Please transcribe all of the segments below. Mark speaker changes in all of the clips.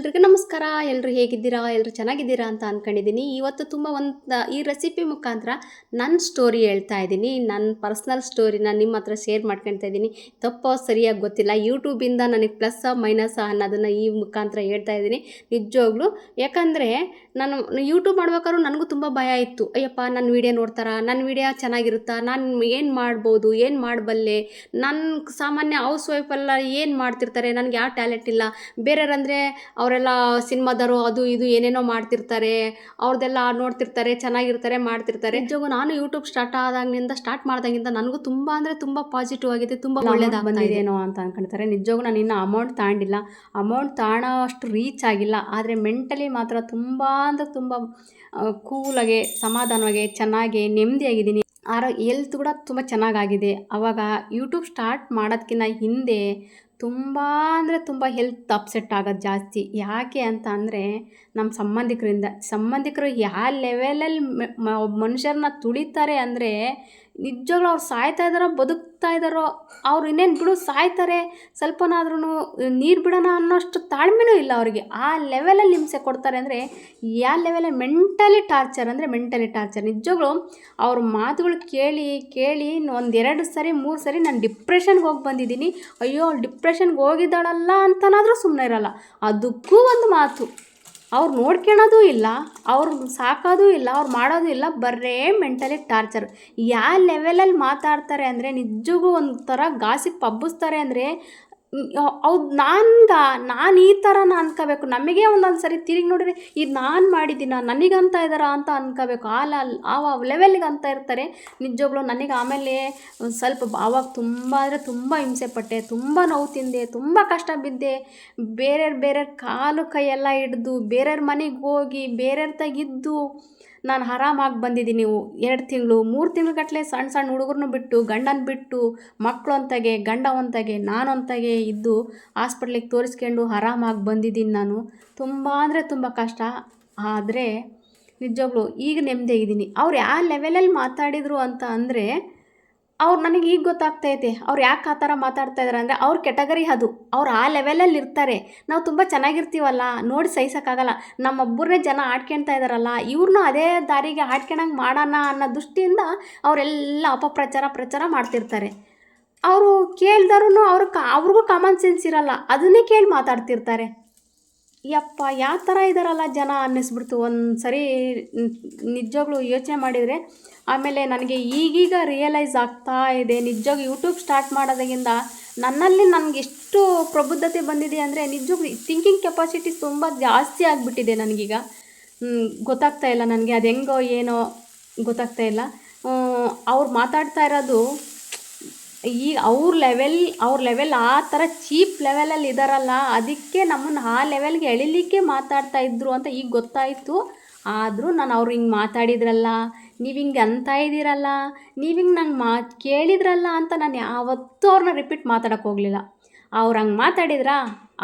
Speaker 1: ಎಲ್ರಿಗೂ ನಮಸ್ಕಾರ. ಎಲ್ಲರೂ ಹೇಗಿದ್ದೀರಾ? ಎಲ್ಲರೂ ಚೆನ್ನಾಗಿದ್ದೀರಾ ಅಂತ ಅಂದ್ಕೊಂಡಿದ್ದೀನಿ. ಇವತ್ತು ತುಂಬ ಈ ರೆಸಿಪಿ ಮುಖಾಂತರ ನನ್ನ ಸ್ಟೋರಿ ಹೇಳ್ತಾ ಇದ್ದೀನಿ. ನನ್ನ ಪರ್ಸ್ನಲ್ ಸ್ಟೋರಿನ ನಿಮ್ಮ ಹತ್ರ ಶೇರ್ ಮಾಡ್ಕೊಳ್ತಾ ಇದ್ದೀನಿ. ತಪ್ಪೋ ಸರಿಯಾಗಿ ಗೊತ್ತಿಲ್ಲ. ಯೂಟ್ಯೂಬಿಂದ ನನಗೆ ಪ್ಲಸ್ಸಾ ಮೈನಸ್ಸಾ ಅನ್ನೋದನ್ನು ಈ ಮುಖಾಂತರ ಹೇಳ್ತಾ ಇದ್ದೀನಿ ನಿಜವಾಗ್ಲೂ. ಯಾಕಂದರೆ ನಾನು ಯೂಟ್ಯೂಬ್ ಮಾಡ್ಬೇಕಾದ್ರೂ ನನಗೂ ತುಂಬ ಭಯ ಇತ್ತು. ಅಯ್ಯಪ್ಪ, ನನ್ನ ವೀಡಿಯೋ ನೋಡ್ತಾರಾ? ನನ್ನ ವೀಡಿಯೋ ಚೆನ್ನಾಗಿರುತ್ತಾ? ನಾನು ಏನು ಮಾಡ್ಬೋದು, ಏನು ಮಾಡಬಲ್ಲೆ? ನನ್ನ ಸಾಮಾನ್ಯ ಹೌಸ್ ವೈಫೆಲ್ಲ ಏನು ಮಾಡ್ತಿರ್ತಾರೆ? ನನಗೆ ಯಾವ ಟ್ಯಾಲೆಂಟ್ ಇಲ್ಲ. ಬೇರೆಯವರಂದರೆ ಅವರೆಲ್ಲ ಸಿನಿಮಾದವರು ಅದು ಇದು ಏನೇನೋ ಮಾಡ್ತಿರ್ತಾರೆ, ಅವ್ರದ್ದೆಲ್ಲ ನೋಡ್ತಿರ್ತಾರೆ, ಚೆನ್ನಾಗಿರ್ತಾರೆ, ಮಾಡ್ತಿರ್ತಾರೆ. ನಿಜವಾಗೂ ನಾನು ಯೂಟ್ಯೂಬ್ ಸ್ಟಾರ್ಟ್ ಮಾಡ್ದಾಗಿಂದ ನನಗೂ ತುಂಬ ಅಂದರೆ ತುಂಬ ಪಾಸಿಟಿವ್ ಆಗಿದೆ, ತುಂಬ ಒಳ್ಳೇದಾಗಿ ಬಂದಿದೇನೋ ಅಂತ ಅನ್ಕೊಳ್ತಾರೆ. ನಿಜವಾಗೂ ನಾನು ಇನ್ನೂ ಅಮೌಂಟ್ ತಗೊಂಡಿಲ್ಲ, ಅಮೌಂಟ್ ತಗೊಳ್ಳೋ ಅಷ್ಟು ರೀಚ್ ಆಗಿಲ್ಲ. ಆದರೆ ಮೆಂಟಲಿ ಮಾತ್ರ ತುಂಬ ಅಂದರೆ ತುಂಬ ಕೂಲಾಗೆ, ಸಮಾಧಾನವಾಗಿ, ಚೆನ್ನಾಗಿ, ನೆಮ್ಮದಿಯಾಗಿದ್ದೀನಿ. ಹೆಲ್ತ್ ಕೂಡ ತುಂಬ ಚೆನ್ನಾಗಾಗಿದೆ. ಆವಾಗ ಯೂಟ್ಯೂಬ್ ಸ್ಟಾರ್ಟ್ ಮಾಡೋದಕ್ಕಿಂತ ಹಿಂದೆ ತುಂಬ ಅಂದರೆ ತುಂಬ ಹೆಲ್ತ್ ಅಪ್ಸೆಟ್ ಆಗೋದು ಜಾಸ್ತಿ. ಯಾಕೆ ಅಂತ ಅಂದರೆ ನಮ್ಮ ಸಂಬಂಧಿಕರು ಯಾವ ಲೆವೆಲಲ್ಲಿ ಮನುಷ್ಯರನ್ನ ತುಳಿತಾರೆ ಅಂದರೆ ನಿಜವಾಗ್ಲೂ ಅವ್ರು ಸಾಯ್ತಾ ಇದ್ದಾರೋ ಬದುಕ್ತಾ ಇದ್ದಾರೋ, ಅವ್ರು ಇನ್ನೇನು ಬಿಡು ಸಾಯ್ತಾರೆ, ಸ್ವಲ್ಪನಾದ್ರೂ ನೀರು ಬಿಡೋಣ ಅನ್ನೋಷ್ಟು ತಾಳ್ಮೆನೂ ಇಲ್ಲ ಅವರಿಗೆ. ಆ ಲೆವೆಲಲ್ಲಿ ಹಿಂಸೆ ಕೊಡ್ತಾರೆ ಅಂದರೆ ಯಾವ ಲೆವೆಲಲ್ಲಿ ಮೆಂಟಲಿ ಟಾರ್ಚರ್. ನಿಜವಾಗ್ಲೂ ಅವ್ರ ಮಾತುಗಳು ಕೇಳಿ ಕೇಳಿ 1-2 ಸರಿ 3 ಸರಿ ನಾನು ಡಿಪ್ರೆಷನ್ಗೆ ಹೋಗಿ ಬಂದಿದ್ದೀನಿ. ಅಯ್ಯೋ, ಡಿಪ್ರೆಷನ್ಗೆ ಹೋಗಿದ್ದಾಳಲ್ಲ ಅಂತನಾದರೂ ಸುಮ್ಮನೆ ಇರಲ್ಲ. ಅದಕ್ಕೂ ಒಂದು ಮಾತು, ಅವ್ರು ನೋಡ್ಕೊಳೋದು ಇಲ್ಲ, ಅವ್ರು ಸಾಕೋದು ಇಲ್ಲ, ಅವ್ರು ಮಾಡೋದು ಇಲ್ಲ, ಬರೇ ಮೆಂಟಲಿ ಟಾರ್ಚರ್. ಯಾವ ಲೆವೆಲಲ್ಲಿ ಮಾತಾಡ್ತಾರೆ ಅಂದರೆ ನಿಜಕ್ಕೂ ಒಂಥರ ಗಾಸಿಪ್ ಹಬ್ಬಿಸ್ತಾರೆ ಅಂದರೆ ಹೌದು, ನಾನು ಈ ಥರನ ಅನ್ಕೋಬೇಕು. ನಮಗೆ ಒಂದೊಂದು ಸರಿ ತಿರುಗಿ ನೋಡಿದ್ರೆ ಇದು ನಾನು ಮಾಡಿದ್ದೀನ, ನನಗಂತ ಇದ್ದಾರ ಅಂತ ಅನ್ಕೋಬೇಕು. ಆ ಲೆವೆಲ್ಗೆ ಅಂತ ಇರ್ತಾರೆ ನಿಜವಾಗ್ಲೂ. ನನಗೆ ಆಮೇಲೆ ಸ್ವಲ್ಪ ಆವಾಗ ತುಂಬ ಅಂದರೆ ತುಂಬ ಹಿಂಸೆ ಪಟ್ಟೆ, ತುಂಬ ನೋವು ತಿಂದೆ, ತುಂಬ ಕಷ್ಟ ಬಿದ್ದೆ. ಬೇರೆಯವ್ರ ಕಾಲು ಕೈಯೆಲ್ಲ ಹಿಡ್ದು, ಬೇರೆಯವ್ರ ಮನೆಗೆ ಹೋಗಿ, ಬೇರೆಯವ್ರ ತೆಗಿದ್ದು ನಾನು ಆರಾಮಾಗಿ ಬಂದಿದ್ದೀನಿ. 2 ತಿಂಗಳು 3 ತಿಂಗಳು ಸಣ್ಣ ಹುಡುಗರನ್ನು ಬಿಟ್ಟು, ಗಂಡನ ಬಿಟ್ಟು, ಮಕ್ಕಳು ಅಂತಾಗೆ, ಗಂಡ ಒಂತಾಗೆ, ನಾನು ಒಂತಾಗೆ ಇದ್ದು ಹಾಸ್ಪಿಟ್ಲಿಗೆ ತೋರಿಸ್ಕೊಂಡು ಆರಾಮಾಗಿ ಬಂದಿದ್ದೀನಿ ನಾನು. ತುಂಬ ಅಂದರೆ ತುಂಬ ಕಷ್ಟ. ಆದರೆ ನಿಜವಾಗ್ಲೂ ಈಗ ನೆಮ್ಮದಿಯಾಗಿದ್ದೀನಿ. ಅವ್ರು ಯಾವ ಲೆವೆಲಲ್ಲಿ ಮಾತಾಡಿದರು ಅಂತ ಅಂದರೆ ಅವ್ರು ನನಗೆ ಈಗ ಗೊತ್ತಾಗ್ತೈತೆ ಅವ್ರು ಯಾಕೆ ಆ ಥರ ಮಾತಾಡ್ತಾ ಇದ್ದಾರೆ ಅಂದರೆ ಅವ್ರ ಕೆಟಗರಿ ಅದು. ಅವ್ರು ಆ ಲೆವೆಲಲ್ಲಿ ಇರ್ತಾರೆ. ನಾವು ತುಂಬ ಚೆನ್ನಾಗಿರ್ತೀವಲ್ಲ, ನೋಡಿ ಸಹಿಸೋಕ್ಕಾಗಲ್ಲ. ನಮ್ಮೊಬ್ಬರನ್ನೇ ಜನ ಆಡ್ಕೊಳ್ತಾ ಇದ್ದಾರಲ್ಲ, ಇವ್ರನ್ನೂ ಅದೇ ದಾರಿಗೆ ಆಡ್ಕೊಳಂಗೆ ಮಾಡೋಣ ಅನ್ನೋ ದೃಷ್ಟಿಯಿಂದ ಅವರೆಲ್ಲ ಪ್ರಚಾರ ಮಾಡ್ತಿರ್ತಾರೆ. ಅವರು ಕೇಳ್ದಾರೂ ಅವ್ರಿಗೂ ಕಾಮನ್ ಸೆನ್ಸ್ ಇರಲ್ಲ, ಅದನ್ನೇ ಕೇಳಿ ಮಾತಾಡ್ತಿರ್ತಾರೆ. ಯಪ್ಪ, ಯಾವ ಥರ ಇದ್ದಾರಲ್ಲ ಜನ ಅನ್ನಿಸ್ಬಿಡ್ತು ಒಂದು ಸರಿ ನಿಜವಾಗ್ಲೂ ಯೋಚನೆ ಮಾಡಿದರೆ. ಆಮೇಲೆ ನನಗೆ ಈಗೀಗ ರಿಯಲೈಸ್ ಆಗ್ತಾ ಇದೆ, ನಿಜವಾಗ್ಲೂ ಯೂಟ್ಯೂಬ್ ಸ್ಟಾರ್ಟ್ ಮಾಡೋದಾಗಿಂದ ನನ್ನಲ್ಲಿ ನನಗೆ ಎಷ್ಟು ಪ್ರಬುದ್ಧತೆ ಬಂದಿದೆ ಅಂದರೆ ನಿಜವಾಗ್ಲೂ ಥಿಂಕಿಂಗ್ ಕೆಪಾಸಿಟಿ ತುಂಬ ಜಾಸ್ತಿ ಆಗಿಬಿಟ್ಟಿದೆ ನನಗೀಗ. ಗೊತ್ತಾಗ್ತಾ ಇಲ್ಲ ನನಗೆ ಅದು ಹೆಂಗೋ ಏನೋ ಗೊತ್ತಾಗ್ತಾ ಇಲ್ಲ. ಅವ್ರು ಮಾತಾಡ್ತಾ ಇರೋದು ಈಗ ಅವ್ರ ಲೆವೆಲ್ ಆ ಥರ ಚೀಪ್ ಲೆವೆಲಲ್ಲಿ ಇದ್ದಾರಲ್ಲ, ಅದಕ್ಕೆ ನಮ್ಮನ್ನು ಆ ಲೆವೆಲ್ಗೆ ಎಳಿಲಿಕ್ಕೆ ಮಾತಾಡ್ತಾ ಇದ್ರು ಅಂತ ಈಗ ಗೊತ್ತಾಯಿತು. ಆದರೂ ನಾನು ಅವ್ರು ಹಿಂಗೆ ಮಾತಾಡಿದ್ರಲ್ಲ, ನೀವು ಹಿಂಗೆ ಅಂತ ಇದ್ದೀರಲ್ಲ, ನೀವು ಹಿಂಗೆ ನಂಗೆ ಕೇಳಿದ್ರಲ್ಲ ಅಂತ ನಾನು ಯಾವತ್ತೂ ಅವ್ರನ್ನ ರಿಪೀಟ್ ಮಾತಾಡೋಕ್ಕೆ ಹೋಗಲಿಲ್ಲ. ಅವ್ರು ಹಂಗೆ ಮಾತಾಡಿದ್ರಾ,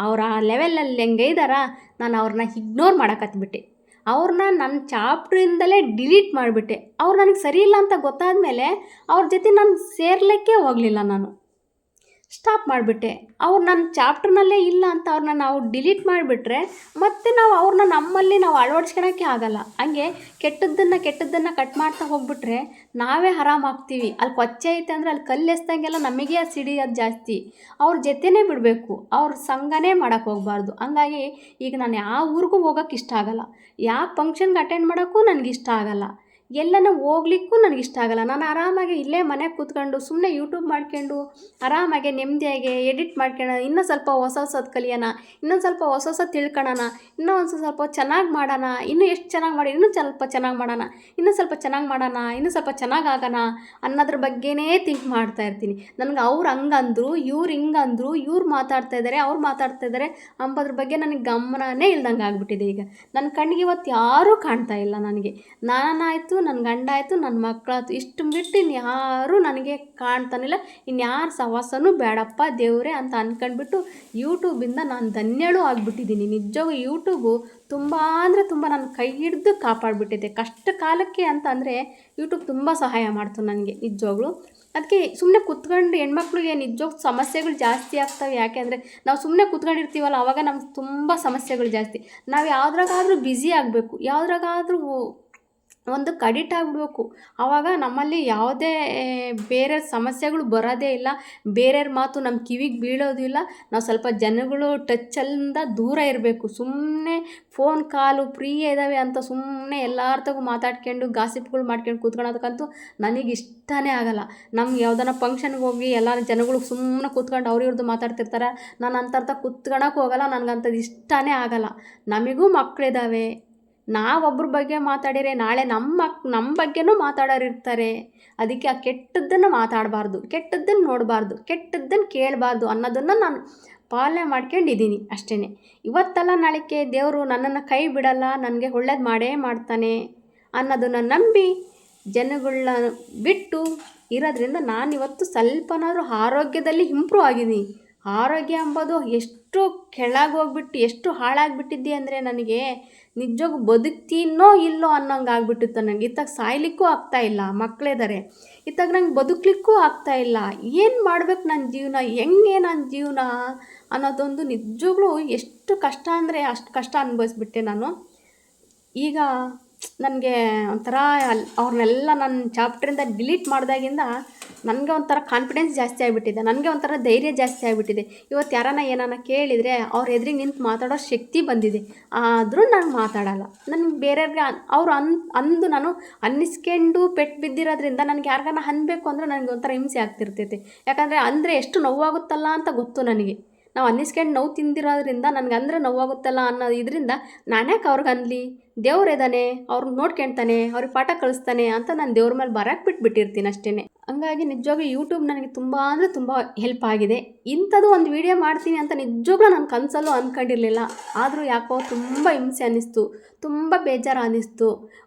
Speaker 1: ಅವ್ರು ಆ ಲೆವೆಲಲ್ಲಿ ಹೆಂಗೆ ಇದ್ದಾರಾ, ನಾನು ಅವ್ರನ್ನ ಇಗ್ನೋರ್ ಮಾಡೋಕತ್ಬಿಟ್ಟೆ. ಅವ್ರನ್ನ ನನ್ನ ಚಾಪ್ಟ್ರಿಂದಲೇ ಡಿಲೀಟ್ ಮಾಡಿಬಿಟ್ಟೆ. ಅವ್ರು ನನಗೆ ಸರಿ ಇಲ್ಲ ಅಂತ ಗೊತ್ತಾದ ಮೇಲೆ ಅವ್ರ ಜೊತೆ ನಾನು ಸೇರ್ಲಿಕ್ಕೆ ಹೋಗಲಿಲ್ಲ, ನಾನು ಸ್ಟಾಪ್ ಮಾಡಿಬಿಟ್ಟೆ. ಅವ್ರು ನನ್ನ ಚಾಪ್ಟರ್ನಲ್ಲೇ ಇಲ್ಲ ಅಂತ ಅವ್ರನ್ನ ನಾವು ಡಿಲೀಟ್ ಮಾಡಿಬಿಟ್ರೆ ಮತ್ತು ನಾವು ಅವ್ರನ್ನ ನಮ್ಮಲ್ಲಿ ನಾವು ಅಳವಡಿಸ್ಕೊಳಕ್ಕೆ ಆಗಲ್ಲ. ಹಂಗೆ ಕೆಟ್ಟದ್ದನ್ನು ಕಟ್ ಮಾಡ್ತಾ ಹೋಗ್ಬಿಟ್ರೆ ನಾವೇ ಆರಾಮಾಗ್ತೀವಿ. ಅಲ್ಲಿ ಕೊಚ್ಚೆ ಐತೆ ಅಂದರೆ ಅಲ್ಲಿ ಕಲ್ಲು ಎಸ್ದಂಗೆಲ್ಲ ನಮಗೆ ಅದು ಸಿಡಿಯೋದು ಜಾಸ್ತಿ. ಅವ್ರ ಜೊತೆನೇ ಬಿಡಬೇಕು, ಅವ್ರ ಸಂಘನೇ ಮಾಡೋಕ್ಕೆ ಹೋಗಬಾರ್ದು. ಹಂಗಾಗಿ ಈಗ ನಾನು ಯಾವ ಊರಿಗೂ ಹೋಗೋಕ್ಕೆ ಇಷ್ಟ ಆಗಲ್ಲ, ಯಾವ ಫಂಕ್ಷನ್ಗೆ ಅಟೆಂಡ್ ಮಾಡೋಕ್ಕೂ ನನಗಿಷ್ಟ ಆಗಲ್ಲ, ಎಲ್ಲನೂ ಹೋಗ್ಲಿಕ್ಕೂ ನನಗಿಷ್ಟ ಆಗಲ್ಲ. ನಾನು ಆರಾಮಾಗಿ ಇಲ್ಲೇ ಮನೆಗೆ ಕೂತ್ಕೊಂಡು ಸುಮ್ಮನೆ ಯೂಟ್ಯೂಬ್ ಮಾಡ್ಕೊಂಡು ಆರಾಮಾಗಿ ನೆಮ್ಮದಿಯಾಗಿ ಎಡಿಟ್ ಮಾಡ್ಕೊಳ್ಳೋಣ, ಇನ್ನೂ ಸ್ವಲ್ಪ ಹೊಸದು ಕಲಿಯೋಣ, ಇನ್ನೊಂದು ಸ್ವಲ್ಪ ಹೊಸ ತಿಳ್ಕೊಳ್ಳೋಣ, ಇನ್ನೂ ಒಂದು ಸ್ವಲ್ಪ ಚೆನ್ನಾಗಿ ಮಾಡೋಣ, ಇನ್ನೂ ಎಷ್ಟು ಚೆನ್ನಾಗಿ ಮಾಡಿ ಇನ್ನೂ ಸ್ವಲ್ಪ ಚೆನ್ನಾಗಿ ಮಾಡೋಣ, ಇನ್ನೂ ಸ್ವಲ್ಪ ಚೆನ್ನಾಗಿ ಮಾಡೋಣ, ಇನ್ನೂ ಸ್ವಲ್ಪ ಚೆನ್ನಾಗಿ ಆಗೋಣ ಅನ್ನೋದ್ರ ಬಗ್ಗೆನೇ ಥಿಂಕ್ ಮಾಡ್ತಾ ಇರ್ತೀನಿ. ನನಗೆ ಅವ್ರು ಹಂಗಂದ್ರು, ಇವ್ರು ಹಿಂಗಂದ್ರು, ಇವ್ರು ಮಾತಾಡ್ತಾ ಇದ್ದಾರೆ, ಅವ್ರು ಮಾತಾಡ್ತಾ ಇದ್ದಾರೆ ಅಂಬೋದ್ರ ಬಗ್ಗೆ ನನಗೆ ಗಮನನೇ ಇಲ್ದಂಗೆ ಆಗಿಬಿಟ್ಟಿದೆ. ಈಗ ನನ್ನ ಕಣ್ಣಿಗೆ ಇವತ್ತು ಯಾರೂ ಕಾಣ್ತಾ ಇಲ್ಲ. ನನಗೆ ನಾನಾಯಿತು, ನನ್ನ ಗಂಡ ಆಯಿತು, ನನ್ನ ಮಕ್ಕಳಾಯ್ತು, ಇಷ್ಟು ಬಿಟ್ಟು ಇನ್ಯಾರೂ ನನಗೆ ಕಾಣ್ತಾನಿಲ್ಲ. ಇನ್ಯಾರು ಸಹವಾಸನೂ ಬೇಡಪ್ಪ ದೇವರೇ ಅಂತ ಅಂದ್ಕೊಂಡ್ಬಿಟ್ಟು ಯೂಟ್ಯೂಬಿಂದ ನಾನು ಧನ್ಯಳೂ ಆಗಿಬಿಟ್ಟಿದ್ದೀನಿ. ನಿಜವಾಗೂ ಯೂಟ್ಯೂಬು ತುಂಬ ಅಂದರೆ ತುಂಬ ನನ್ನ ಕೈ ಹಿಡಿದು ಕಾಪಾಡಿಬಿಟ್ಟಿದೆ. ಕಷ್ಟ ಕಾಲಕ್ಕೆ ಅಂತ ಅಂದರೆ ಯೂಟ್ಯೂಬ್ ತುಂಬ ಸಹಾಯ ಮಾಡ್ತು ನನಗೆ ನಿಜವಾಗ್ಲೂ. ಅದಕ್ಕೆ ಸುಮ್ಮನೆ ಕೂತ್ಕೊಂಡು ಹೆಣ್ಮಕ್ಳಿಗೆ ನಿಜವಾಗ್ ಸಮಸ್ಯೆಗಳು ಜಾಸ್ತಿ ಆಗ್ತವೆ. ಯಾಕೆಂದರೆ ನಾವು ಸುಮ್ಮನೆ ಕೂತ್ಕೊಂಡಿರ್ತೀವಲ್ಲ, ಆವಾಗ ನಮ್ಗೆ ತುಂಬ ಸಮಸ್ಯೆಗಳು ಜಾಸ್ತಿ. ನಾವು ಯಾವುದ್ರಾಗಾದ್ರೂ ಬ್ಯುಸಿ ಆಗಬೇಕು, ಯಾವುದ್ರಾಗಾದ್ರೂ ಒಂದಕ್ಕೆ ಅಡಿಕ್ಟ್ ಆಗಿಬಿಡ್ಬೇಕು. ಆವಾಗ ನಮ್ಮಲ್ಲಿ ಯಾವುದೇ ಬೇರೆ ಸಮಸ್ಯೆಗಳು ಬರೋದೇ ಇಲ್ಲ, ಬೇರೆಯವ್ರ ಮಾತು ನಮ್ಮ ಕಿವಿಗೆ ಬೀಳೋದು ಇಲ್ಲ. ನಾವು ಸ್ವಲ್ಪ ಜನಗಳು ಟಚ್ಚಲ್ಲಿಂದ ದೂರ ಇರಬೇಕು. ಸುಮ್ಮನೆ ಫೋನ್ ಕಾಲು ಫ್ರೀ ಇದ್ದಾವೆ ಅಂತ ಸುಮ್ಮನೆ ಎಲ್ಲರ ತಗೋ ಮಾತಾಡ್ಕೊಂಡು ಗಾಸಿಪ್ಗಳು ಮಾಡ್ಕೊಂಡು ಕೂತ್ಕೊಳ್ಳೋದಕ್ಕಂತೂ ನನಗೆ ಇಷ್ಟನೇ ಆಗಲ್ಲ. ನಮ್ಗೆ ಯಾವ್ದಾನ ಫಂಕ್ಷನ್ಗೆ ಹೋಗಿ ಎಲ್ಲ ಜನಗಳು ಸುಮ್ಮನೆ ಕೂತ್ಕೊಂಡು ಇವ್ರದ್ದು ಮಾತಾಡ್ತಿರ್ತಾರೆ. ನಾನು ಅಂಥರ್ಥ ಕೂತ್ಕೊಳಕ್ಕೆ ಹೋಗಲ್ಲ, ನನಗಂಥದ್ದು ಇಷ್ಟನೇ ಆಗಲ್ಲ. ನಮಗೂ ಮಕ್ಕಳಿದ್ದಾವೆ, ನಾವೊಬ್ಬರ ಬಗ್ಗೆ ಮಾತಾಡಿದರೆ ನಾಳೆ ನಮ್ಮ ಬಗ್ಗೆನೂ ಮಾತಾಡೋರು ಇರ್ತಾರೆ. ಅದಕ್ಕೆ ಆ ಕೆಟ್ಟದ್ದನ್ನು ಮಾತಾಡಬಾರ್ದು, ಕೆಟ್ಟದ್ದನ್ನು ನೋಡಬಾರ್ದು, ಕೆಟ್ಟದ್ದನ್ನು ಕೇಳಬಾರ್ದು ಅನ್ನೋದನ್ನು ನಾನು ಪಾಲನೆ ಮಾಡ್ಕೊಂಡಿದ್ದೀನಿ ಅಷ್ಟೇ. ಇವತ್ತಲ್ಲ ನಾಳೆಗೆ ದೇವರು ನನ್ನನ್ನು ಕೈ ಬಿಡಲ್ಲ, ನನಗೆ ಒಳ್ಳೇದು ಮಾಡೇ ಮಾಡ್ತಾನೆ ಅನ್ನೋದನ್ನು ನಂಬಿ ಜನಗಳನ್ನ ಬಿಟ್ಟು ಇರೋದ್ರಿಂದ ನಾನಿವತ್ತು ಸ್ವಲ್ಪನಾದರೂ ಆರೋಗ್ಯದಲ್ಲಿ ಇಂಪ್ರೂವ್ ಆಗಿದ್ದೀನಿ. ಆರೋಗ್ಯ ಎಂಬುದು ಎಷ್ಟು ಕೆಳಗೆ ಹೋಗ್ಬಿಟ್ಟು ಎಷ್ಟು ಹಾಳಾಗಿಬಿಟ್ಟಿದ್ದೆ ಅಂದರೆ ನನಗೆ ನಿಜವಾಗೂ ಬದುಕ್ತೀನೋ ಇಲ್ಲೋ ಅನ್ನೋಂಗೆ ಆಗ್ಬಿಟ್ಟಿತ್ತು. ನನಗೆ ಇತ್ತಾಗ ಸಾಯ್ಲಿಕ್ಕೂ ಆಗ್ತಾಯಿಲ್ಲ, ಮಕ್ಕಳಿದ್ದಾರೆ, ಇತ್ತಾಗ ನಂಗೆ ಬದುಕಲಿಕ್ಕೂ ಆಗ್ತಾಯಿಲ್ಲ. ಏನು ಮಾಡ್ಬೇಕು ನನ್ನ ಜೀವನ, ಹೆಂಗೆ ನನ್ನ ಜೀವನ ಅನ್ನೋದೊಂದು ನಿಜವಾಗ್ಲೂ ಎಷ್ಟು ಕಷ್ಟ ಅಂದರೆ ಅಷ್ಟು ಕಷ್ಟ ಅನುಭವಿಸ್ಬಿಟ್ಟೆ ನಾನು. ಈಗ ನನಗೆ ಒಂಥರ ಅವ್ರನ್ನೆಲ್ಲ ನನ್ನ ಚಾಪ್ಟ್ರಿಂದ ಡಿಲೀಟ್ ಮಾಡಿದಾಗಿಂದ ನನಗೆ ಒಂಥರ ಕಾನ್ಫಿಡೆನ್ಸ್ ಜಾಸ್ತಿ ಆಗಿಬಿಟ್ಟಿದೆ, ನನಗೆ ಒಂಥರ ಧೈರ್ಯ ಜಾಸ್ತಿ ಆಗಿಬಿಟ್ಟಿದೆ. ಇವತ್ತು ಯಾರನ್ನ ಏನಾನ ಕೇಳಿದರೆ ಅವ್ರ ಎದುರಿಗೆ ನಿಂತು ಮಾತಾಡೋ ಶಕ್ತಿ ಬಂದಿದೆ. ಆದರೂ ನಾನು ಮಾತಾಡಲ್ಲ. ನನಗೆ ಬೇರೆಯವ್ರಿಗೆ ಅವ್ರು ಅಂದು ನಾನು ಅನ್ನಿಸ್ಕೊಂಡು ಪೆಟ್ಟು ಬಿದ್ದಿರೋದ್ರಿಂದ ನನಗೆ ಯಾರಿಗಾನ ಅನ್ಬೇಕು ಅಂದರೆ ನನಗೆ ಒಂಥರ ಹಿಂಸೆ ಆಗ್ತಿರ್ತೈತೆ. ಯಾಕಂದರೆ ಅಂದರೆ ಎಷ್ಟು ನೋವಾಗುತ್ತಲ್ಲ ಅಂತ ಗೊತ್ತು ನನಗೆ. ನಾವು ಅನ್ನಿಸ್ಕೊಂಡು ನೋವು ತಿಂದಿರೋದ್ರಿಂದ ನನಗೆ ಅಂದರೆ ನೋವಾಗುತ್ತಲ್ಲ ಅನ್ನೋ ಇದರಿಂದ ನಾನ್ಯಾಕೆ ಅವ್ರಿಗೆ ಅನ್ಲಿ, ದೇವ್ರು ಇದ್ದಾನೆ, ಅವ್ರನ್ನ ನೋಡ್ಕೊಳ್ತಾನೆ, ಅವ್ರಿಗೆ ಪಾಠ ಕಳಿಸ್ತಾನೆ ಅಂತ ನಾನು ದೇವ್ರ ಮೇಲೆ ಬರಕ್ಕೆ ಬಿಟ್ಬಿಟ್ಟಿರ್ತೀನಿ ಅಷ್ಟೇ. ಹಂಗಾಗಿ ನಿಜವಾಗ್ಲೂ ಯೂಟ್ಯೂಬ್ ನನಗೆ ತುಂಬ ಅಂದರೆ ತುಂಬ ಹೆಲ್ಪ್ ಆಗಿದೆ. ಇಂಥದ್ದು ಒಂದು ವೀಡಿಯೋ ಮಾಡ್ತೀನಿ ಅಂತ ನಿಜವಾಗ್ಲೂ ನಾನು ಕನಸಲ್ಲೂ ಅಂದ್ಕೊಂಡಿರಲಿಲ್ಲ. ಆದರೂ ಯಾಕೋ ತುಂಬ ಹಿಂಸೆ ಅನ್ನಿಸ್ತು, ತುಂಬ ಬೇಜಾರು ಅನ್ನಿಸ್ತು.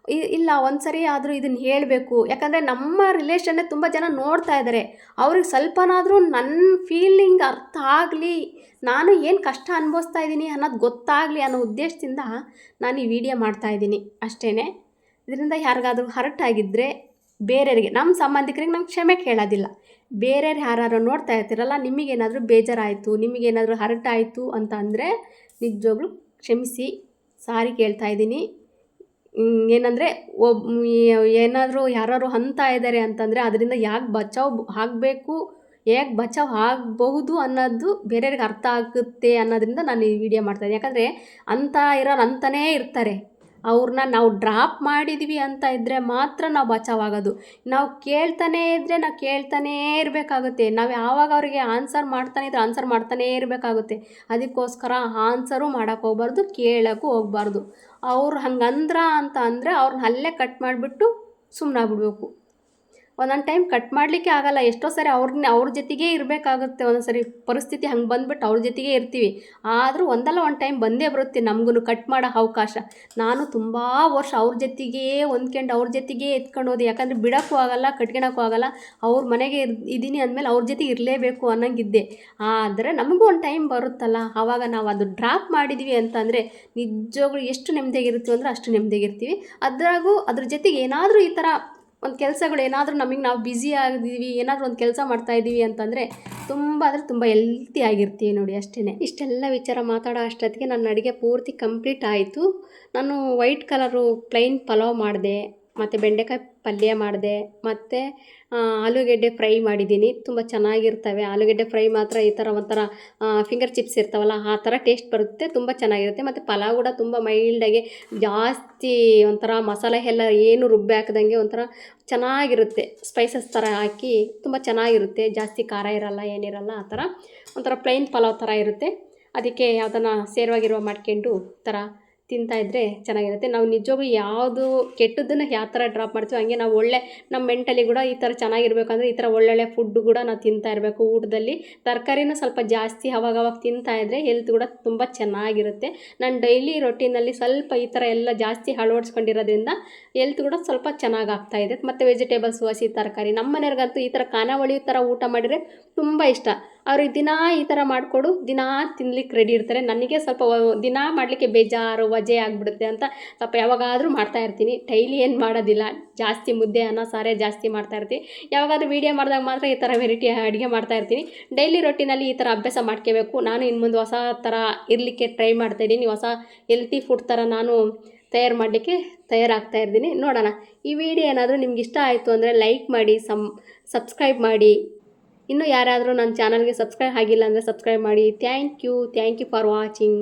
Speaker 1: ಇಲ್ಲ ಒಂದು ಸರಿ ಆದರೂ ಇದನ್ನು ಹೇಳಬೇಕು, ಯಾಕಂದರೆ ನಮ್ಮ ರಿಲೇಷನ್ನೇ ತುಂಬ ಜನ ನೋಡ್ತಾ ಇದ್ದಾರೆ. ಅವ್ರಿಗೆ ಸ್ವಲ್ಪನಾದರೂ ನನ್ನ ಫೀಲಿಂಗ್ ಅರ್ಥ ಆಗಲಿ, ನಾನು ಏನು ಕಷ್ಟ ಅನುಭವಿಸ್ತಾ ಇದ್ದೀನಿ ಅನ್ನೋದು ಗೊತ್ತಾಗಲಿ ಅನ್ನೋ ಉದ್ದೇಶದಿಂದ ನಾನು ಈ ವಿಡಿಯೋ ಮಾಡ್ತಾಯಿದ್ದೀನಿ ಅಷ್ಟೇ. ಇದರಿಂದ ಯಾರಿಗಾದ್ರೂ ಹರ್ಟ್ ಆಗಿದ್ದರೆ ಬೇರೆಯವರಿಗೆ, ನಮ್ಮ ಸಂಬಂಧಿಕರಿಗೆ ನಾನು ಕ್ಷಮೆ ಕೇಳೋದಿಲ್ಲ. ಬೇರೆಯವ್ರು ಯಾರು ನೋಡ್ತಾ ಇರ್ತೀರಲ್ಲ, ನಿಮಗೇನಾದರೂ ಬೇಜಾರಾಯಿತು, ನಿಮಗೇನಾದರೂ ಹರ್ಟ್ ಆಯಿತು ಅಂತ ಅಂದರೆ ನಿಜವಾಗ್ಲೂ ಕ್ಷಮಿಸಿ, ಸಾರಿ ಕೇಳ್ತಾ ಇದ್ದೀನಿ. ಏನಂದರೆ ಏನಾದರೂ ಯಾರು ಅಂತ ಇದ್ದಾರೆ ಅಂತಂದರೆ ಅದರಿಂದ ಯಾಕೆ ಬಚಾವ್ ಆಗಬೇಕು, ಹೇಗೆ ಬಚಾವ್ ಆಗಬಹುದು ಅನ್ನೋದು ಬೇರೆಯವ್ರಿಗೆ ಅರ್ಥ ಆಗುತ್ತೆ ಅನ್ನೋದ್ರಿಂದ ನಾನು ಈ ವಿಡಿಯೋ ಮಾಡ್ತಾಯಿದ್ದೀನಿ. ಯಾಕಂದರೆ ಅಂತ ಇರೋರು ಅಂತಲೇ ಇರ್ತಾರೆ. ಅವ್ರನ್ನ ನಾವು ಡ್ರಾಪ್ ಮಾಡಿದ್ವಿ ಅಂತ ಇದ್ದರೆ ಮಾತ್ರ ನಾವು ಬಚಾವಾಗೋದು. ನಾವು ಕೇಳ್ತಾನೇ ಇದ್ದರೆ ನಾವು ಕೇಳ್ತಾನೇ ಇರಬೇಕಾಗುತ್ತೆ. ನಾವು ಯಾವಾಗ ಅವರಿಗೆ ಆನ್ಸರ್ ಮಾಡ್ತಾನೆ ಇದ್ರೆ ಆನ್ಸರ್ ಮಾಡ್ತಾನೇ ಇರಬೇಕಾಗುತ್ತೆ. ಅದಕ್ಕೋಸ್ಕರ ಆನ್ಸರು ಮಾಡೋಕ್ಕೆ ಹೋಗ್ಬಾರ್ದು, ಕೇಳೋಕ್ಕೂ ಹೋಗ್ಬಾರ್ದು. ಅವ್ರು ಹಂಗಂದ್ರ ಅಂತ ಅಂದರೆ ಅವ್ರನ್ನ ಅಲ್ಲೇ ಕಟ್ ಮಾಡಿಬಿಟ್ಟು ಸುಮ್ಮನಾಗ್ಬಿಡ್ಬೇಕು. ಒಂದೊಂದು ಟೈಮ್ ಕಟ್ ಮಾಡಲಿಕ್ಕೆ ಆಗಲ್ಲ. ಎಷ್ಟೋ ಸರಿ ಅವ್ರ ಜೊತೆಗೇ ಇರಬೇಕಾಗುತ್ತೆ. ಒಂದೊಂದು ಸರಿ ಪರಿಸ್ಥಿತಿ ಹಂಗೆ ಬಂದುಬಿಟ್ಟು ಅವ್ರ ಜೊತೆಗೇ ಇರ್ತೀವಿ. ಆದರೂ ಒಂದಲ್ಲ ಒಂದು ಟೈಮ್ ಬಂದೇ ಬರುತ್ತೆ ನಮಗೂ ಕಟ್ ಮಾಡೋ ಅವಕಾಶ. ನಾನು ತುಂಬ ವರ್ಷ ಅವ್ರ ಜೊತೆಗೇ ಹೊಂದ್ಕೊಂಡು ಅವ್ರ ಜೊತೆಗೇ ಎತ್ಕೊಂಡು ಹೋದೆ. ಯಾಕಂದರೆ ಬಿಡೋಕ್ಕೂ ಆಗಲ್ಲ, ಕಟ್ಕೊಳಕ್ಕೂ ಆಗಲ್ಲ. ಅವ್ರ ಮನೆಗೆ ಇದ್ದೀನಿ ಅಂದಮೇಲೆ ಅವ್ರ ಜೊತೆ ಇರಲೇಬೇಕು ಅನ್ನೋಂಗಿದ್ದೆ. ಆದರೆ ನಮಗೂ ಒಂದು ಟೈಮ್ ಬರುತ್ತಲ್ಲ, ಆವಾಗ ನಾವು ಅದು ಡ್ರಾಪ್ ಮಾಡಿದ್ವಿ ಅಂತಂದರೆ ನಿಜವಾಗ್ಲೂ ಎಷ್ಟು ನೆಮ್ಮದಿಯಾಗಿರ್ತೀವಿ ಅಂದರೆ ಅಷ್ಟು ನೆಮ್ಮದಿಯಾಗಿರ್ತೀವಿ. ಅದ್ರ ಜೊತೆಗೆ ಏನಾದರೂ ಈ ಥರ ಒಂದು ಕೆಲಸಗಳು ಏನಾದರೂ ನಮಗೆ ನಾವು ಬ್ಯುಸಿ ಆಗಿದ್ದೀವಿ, ಏನಾದರೂ ಒಂದು ಕೆಲಸ ಮಾಡ್ತಾಯಿದ್ದೀವಿ ಅಂತಂದರೆ ತುಂಬ ಅಂದರೆ ತುಂಬ ಹೆಲ್ತಿ ಆಗಿರ್ತೀವಿ ನೋಡಿ ಅಷ್ಟೇ. ಇಷ್ಟೆಲ್ಲ ವಿಚಾರ ಮಾತಾಡೋ ಅಷ್ಟೊತ್ತಿಗೆ ನನ್ನ ಅಡುಗೆ ಪೂರ್ತಿ ಕಂಪ್ಲೀಟ್ ಆಯಿತು. ನಾನು ವೈಟ್ ಕಲರು ಪ್ಲೈನ್ ಪಲಾವ್ ಮಾಡಿದೆ, ಮತ್ತು ಬೆಂಡೆಕಾಯಿ ಪಲ್ಯ ಮಾಡಿದೆ, ಮತ್ತು ಆಲೂಗೆಡ್ಡೆ ಫ್ರೈ ಮಾಡಿದ್ದೀನಿ. ತುಂಬ ಚೆನ್ನಾಗಿರ್ತವೆ ಆಲೂಗೆಡ್ಡೆ ಫ್ರೈ. ಮಾತ್ರ ಈ ಥರ ಒಂಥರ ಫಿಂಗರ್ ಚಿಪ್ಸ್ ಇರ್ತಾವಲ್ಲ ಆ ಥರ ಟೇಸ್ಟ್ ಬರುತ್ತೆ, ತುಂಬ ಚೆನ್ನಾಗಿರುತ್ತೆ. ಮತ್ತು ಪಲಾವ್ ಕೂಡ ತುಂಬ ಮೈಲ್ಡಾಗಿ, ಜಾಸ್ತಿ ಒಂಥರ ಮಸಾಲೆ ಎಲ್ಲ ಏನು ರುಬ್ಬಿ ಹಾಕ್ದಂಗೆ ಒಂಥರ ಚೆನ್ನಾಗಿರುತ್ತೆ. ಸ್ಪೈಸಸ್ ಥರ ಹಾಕಿ ತುಂಬ ಚೆನ್ನಾಗಿರುತ್ತೆ, ಜಾಸ್ತಿ ಖಾರ ಇರಲ್ಲ, ಏನಿರಲ್ಲ. ಆ ಥರ ಒಂಥರ ಪ್ಲೈನ್ ಪಲಾವ್ ಥರ ಇರುತ್ತೆ. ಅದಕ್ಕೆ ಯಾವುದನ್ನ ಸೇರ್ವಾಗಿರುವ ಮಾಡ್ಕೊಂಡು ಥರ ತಿಂತಾಯಿದ್ರೆ ಚೆನ್ನಾಗಿರುತ್ತೆ. ನಾವು ನಿಜವಾಗ್ಲೂ ಯಾವುದು ಕೆಟ್ಟದ್ದನ್ನು ಯಾವ ಥರ ಡ್ರಾಪ್ ಮಾಡ್ತೀವಿ ಹಂಗೆ ನಾವು ನಮ್ಮ ಮೆಂಟಲಿ ಕೂಡ ಈ ಥರ ಚೆನ್ನಾಗಿರ್ಬೇಕಂದ್ರೆ ಈ ಥರ ಒಳ್ಳೊಳ್ಳೆ ಫುಡ್ಡು ಕೂಡ ನಾವು ತಿಂತಾ ಇರಬೇಕು. ಊಟದಲ್ಲಿ ತರಕಾರಿನೂ ಸ್ವಲ್ಪ ಜಾಸ್ತಿ ಅವಾಗವಾಗ ತಿಂತಾಯಿದ್ರೆ ಹೆಲ್ತ್ ಕೂಡ ತುಂಬ ಚೆನ್ನಾಗಿರುತ್ತೆ. ನಾನು ಡೈಲಿ ರೊಟೀನಲ್ಲಿ ಸ್ವಲ್ಪ ಈ ಥರ ಎಲ್ಲ ಜಾಸ್ತಿ ಅಳವಡಿಸ್ಕೊಂಡಿರೋದ್ರಿಂದ ಹೆಲ್ತ್ ಕೂಡ ಸ್ವಲ್ಪ ಚೆನ್ನಾಗಿ ಆಗ್ತಾಯಿದೆ. ಮತ್ತು ವೆಜಿಟೇಬಲ್ಸು, ಹಸಿ ತರಕಾರಿ, ನಮ್ಮ ಮನೆಯವ್ರಿಗಂತೂ ಈ ಥರ ಖಾನಾವಳಿ ಥರ ಊಟ ಮಾಡಿದರೆ ತುಂಬ ಇಷ್ಟ. ಅವ್ರಿಗೆ ದಿನಾ ಈ ಥರ ಮಾಡಿಕೊಡು, ದಿನಾ ತಿನ್ಲಿಕ್ಕೆ ರೆಡಿ ಇರ್ತಾರೆ. ನನಗೆ ಸ್ವಲ್ಪ ದಿನ ಮಾಡಲಿಕ್ಕೆ ಬೇಜಾರು ವಜೆ ಆಗಿಬಿಡುತ್ತೆ ಅಂತ ಸ್ವಲ್ಪ ಯಾವಾಗಾದರೂ ಮಾಡ್ತಾಯಿರ್ತೀನಿ. ಡೈಲಿ ಏನು ಮಾಡೋದಿಲ್ಲ, ಜಾಸ್ತಿ ಮುದ್ದೆ ಅನ್ನ ಸಾರೇ ಜಾಸ್ತಿ ಮಾಡ್ತಾಯಿರ್ತೀನಿ. ಯಾವಾಗಾದರೂ ವೀಡಿಯೋ ಮಾಡಿದಾಗ ಮಾತ್ರ ಈ ಥರ ವೆರೈಟಿ ಅಡುಗೆ ಮಾಡ್ತಾಯಿರ್ತೀನಿ. ಡೈಲಿ ರೊಟ್ಟಿನಲ್ಲಿ ಈ ಥರ ಅಭ್ಯಾಸ ಮಾಡ್ಕೋಬೇಕು. ನಾನು ಇನ್ನು ಮುಂದೆ ಹೊಸ ಥರ ಇರಲಿಕ್ಕೆ ಟ್ರೈ ಮಾಡ್ತಾಯಿದ್ದೀನಿ. ಹೊಸ ಹೆಲ್ತಿ ಫುಡ್ ಥರ ನಾನು ತಯಾರು ಮಾಡಲಿಕ್ಕೆ ತಯಾರಾಗ್ತಾ ಇದ್ದೀನಿ. ನೋಡೋಣ, ಈ ವಿಡಿಯೋ ಏನಾದರೂ ನಿಮ್ಗೆ ಇಷ್ಟ ಆಯಿತು ಅಂದರೆ ಲೈಕ್ ಮಾಡಿ, ಸಬ್ಸ್ಕ್ರೈಬ್ ಮಾಡಿ. ಇನ್ನೂ ಯಾರಾದರೂ ನನ್ನ ಚಾನಲ್ಗೆ ಸಬ್ಸ್ಕ್ರೈಬ್ ಆಗಿಲ್ಲ ಅಂದರೆ ಸಬ್ಸ್ಕ್ರೈಬ್ ಮಾಡಿ. Thank you for watching.